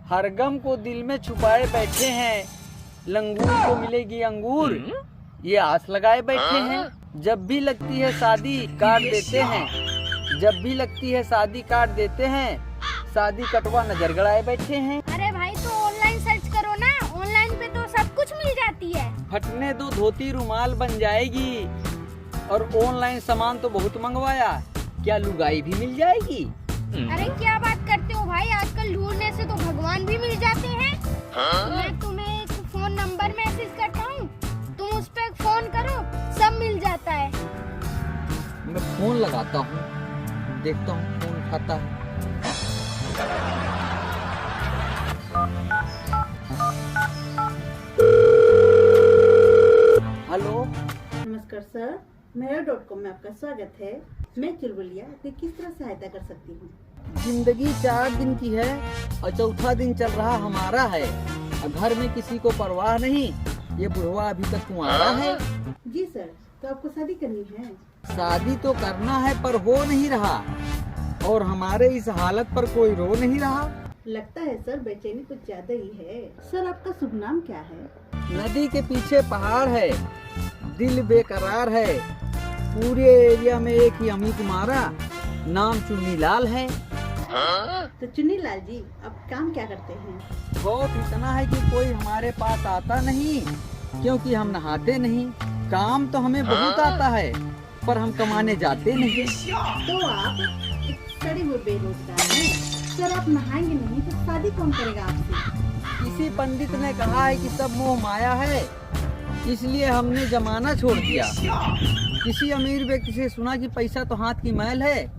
हर गम को दिल में छुपाए बैठे हैं, लंगूर को मिलेगी अंगूर, ये आस लगाए बैठे हैं। जब भी लगती है शादी काट देते हैं, जब भी लगती है शादी काट देते हैं, शादी कटवा नजर गड़ाए बैठे हैं। अरे भाई तो ऑनलाइन सर्च करो ना, ऑनलाइन पे तो सब कुछ मिल जाती है। फटने दो धोती रुमाल बन जाएगी, और ऑनलाइन सामान तो बहुत मंगवाया, क्या लुगाई भी मिल जाएगी? अरे क्या बात करते हो भाई, आजकल ढूंढने से तो भगवान भी मिल जाते हैं। मैं तुम्हें एक फोन नंबर मैसेज करता हूँ, तुम उस पर फोन करो, सब मिल जाता है। मैं फोन लगाता हूँ, देखता हूँ फोन उठाता है। हेलो, नमस्कार सर, मेरा.com में आपका स्वागत है। मैं चुलबुलिया आपकी किस तरह सहायता कर सकती हूँ? जिंदगी 4 दिन की है और चौथा दिन चल रहा हमारा है, और घर में किसी को परवाह नहीं, ये बुढ़वा अभी तक कुंवारा है। जी सर, तो आपको शादी करनी है? शादी तो करना है पर हो नहीं रहा, और हमारे इस हालत पर कोई रो नहीं रहा। लगता है सर बेचैनी कुछ ज्यादा ही है। सर आपका शुभ नाम क्या है? नदी के पीछे पहाड़ है, दिल बेकरार है, पूरे एरिया में एक ही अमी तुम्हारा नाम चुन्नी लाल है। तो चुन्नी लाल जी, आप काम क्या करते हैं? बहुत इतना है कि कोई हमारे पास आता नहीं, क्योंकि हम नहाते नहीं। काम तो हमें बहुत आता है, पर हम कमाने जाते नहीं। तो आप एक सड़े हुए बेरोजगार हैं। सर आप नहाएंगे नहीं तो शादी कौन करेगा आपसे? किसी पंडित ने कहा है कि सब मोह माया है, इसलिए हमने जमाना छोड़ दिया। किसी अमीर व्यक्ति से सुना कि पैसा तो हाथ की मैल है,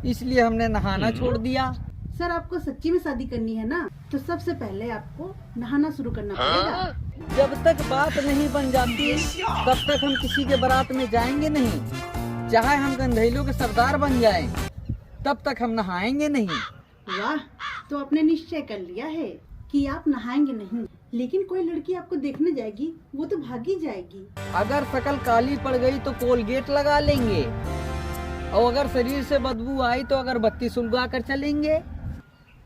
इसलिए हमने नहाना छोड़ दिया। सर आपको सच्ची में शादी करनी है ना, तो सबसे पहले आपको नहाना शुरू करना पड़ेगा। जब तक बात नहीं बन जाती तब तक हम किसी के बारात में जाएंगे नहीं, चाहे हम गंधेलों के सरदार बन जाएं, तब तक हम नहाएंगे नहीं। वाह, तो आपने निश्चय कर लिया है कि आप नहाएंगे नहीं। लेकिन कोई लड़की आपको देखने जाएगी, वो तो भागी जाएगी। अगर शकल काली पड़ गई तो कोलगेट लगा लेंगे, और अगर शरीर से बदबू आई तो अगरबत्ती सुलगा कर चलेंगे।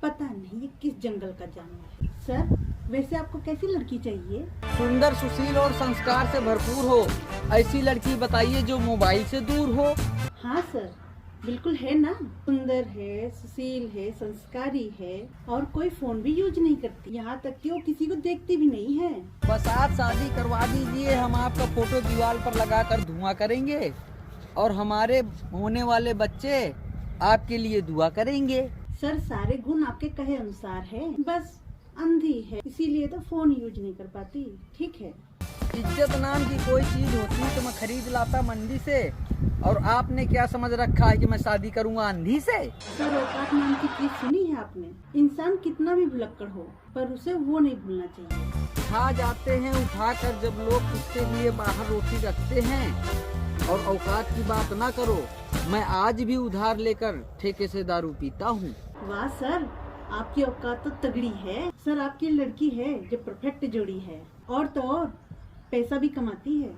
पता नहीं ये किस जंगल का जानवर है। सर वैसे आपको कैसी लड़की चाहिए? सुंदर, सुशील और संस्कार से भरपूर हो, ऐसी लड़की बताइए जो मोबाइल से दूर हो। हाँ सर, बिल्कुल है ना। सुंदर है, सुशील है, संस्कारी है, और कोई फोन भी यूज नहीं करती, यहाँ तक कि वो किसी को देखती भी नहीं है। बस आप शादी करवा दीजिए, हम आपका फोटो दीवार पर लगाकर धुआं करेंगे, और हमारे होने वाले बच्चे आपके लिए दुआ करेंगे। सर सारे गुण आपके कहे अनुसार है, बस अंधी है, इसीलिए तो फोन यूज नहीं कर पाती। ठीक है, इज्जत नाम की कोई चीज होती तो मैं खरीद लाता मंडी से, और आपने क्या समझ रखा है कि मैं शादी करूंगा अंधी से? सर औकात नाम की चीज सुनी है आपने? इंसान कितना भी भुलक्कड़ हो, पर उसे वो नहीं भूलना चाहिए। खा जाते हैं उठाकर जब लोग उसके लिए बाहर रोटी रखते हैं, और औकात की बात ना करो, मैं आज भी उधार लेकर ठेके से दारू पीता हूँ। वाह सर, आपकी औकात तो तगड़ी है। सर आपकी लड़की है जो परफेक्ट जोड़ी है, और तो और पैसा भी कमाती है।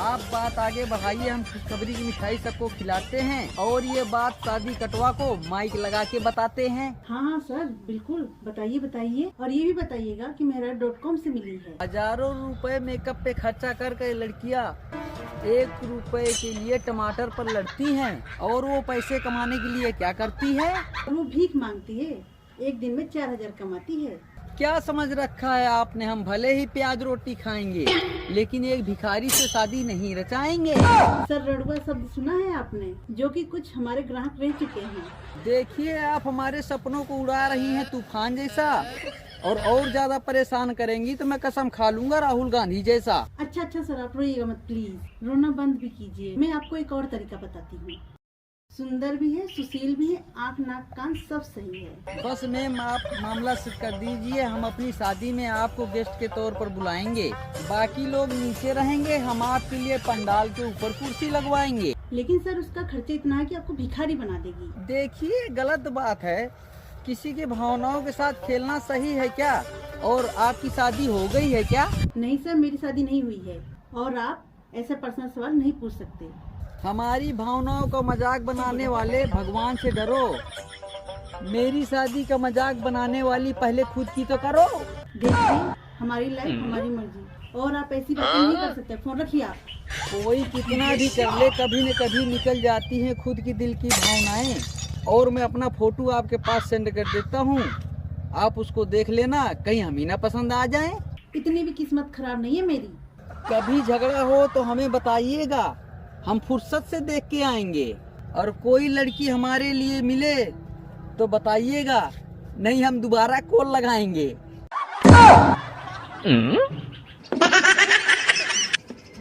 आप बात आगे बढ़ाइए, हम खुशखबरी की मिठाई सबको खिलाते हैं, और ये बात शादी कटवा को माइक लगा के बताते हैं। हाँ हाँ सर, बिल्कुल बताइए बताइए, और ये भी बताइएगा कि मेरा.com से मिली है। हजारों रुपए मेकअप पे खर्चा कर लड़कियां 1 रुपए के लिए टमाटर पर लड़ती हैं, और वो पैसे कमाने के लिए क्या करती है? और वो भीख मांगती है, एक दिन में 4000 कमाती है। क्या समझ रखा है आपने, हम भले ही प्याज रोटी खाएंगे, लेकिन एक भिखारी से शादी नहीं रचाएंगे। सर रड़ुआ शब्द सुना है आपने, जो कि कुछ हमारे ग्राहक रह चुके हैं। देखिए आप हमारे सपनों को उड़ा रही हैं तूफान जैसा, और ज्यादा परेशान करेंगी तो मैं कसम खा लूंगा राहुल गांधी जैसा। अच्छा सर, आप रोइएगा मत प्लीज, रोना बंद भी कीजिए। मैं आपको एक और तरीका बताती हूँ। सुंदर भी है, सुशील भी है, आँख नाक कान सब सही है। बस मैम आप मामला सिद्ध कर दीजिए, हम अपनी शादी में आपको गेस्ट के तौर पर बुलाएंगे, बाकी लोग नीचे रहेंगे, हम आपके लिए पंडाल के ऊपर कुर्सी लगवाएंगे। लेकिन सर उसका खर्चा इतना है कि आपको भिखारी बना देगी। देखिए गलत बात है, किसी की भावनाओं के साथ खेलना सही है क्या? और आपकी शादी हो गई है क्या? नहीं सर, मेरी शादी नहीं हुई है, और आप ऐसा पर्सनल सवाल नहीं पूछ सकते। हमारी भावनाओं का मजाक बनाने वाले भगवान से डरो, मेरी शादी का मजाक बनाने वाली पहले खुद की तो करो। देखिए, हमारी लाइफ हमारी मर्जी और आप ऐसी बातें नहीं कर सकते। फोन रखिए आप। कोई कितना भी कर ले, कभी न कभी निकल जाती हैं खुद की दिल की भावनाएं। और मैं अपना फोटो आपके पास सेंड कर देता हूँ, आप उसको देख लेना, कहीं हम ही ना पसंद आ जाएं। इतनी भी किस्मत खराब नहीं है मेरी। कभी झगड़ा हो तो हमें बताइएगा, हम फुर्सत से देख के आएंगे। और कोई लड़की हमारे लिए मिले तो बताइएगा, नहीं हम दोबारा कॉल लगाएंगे।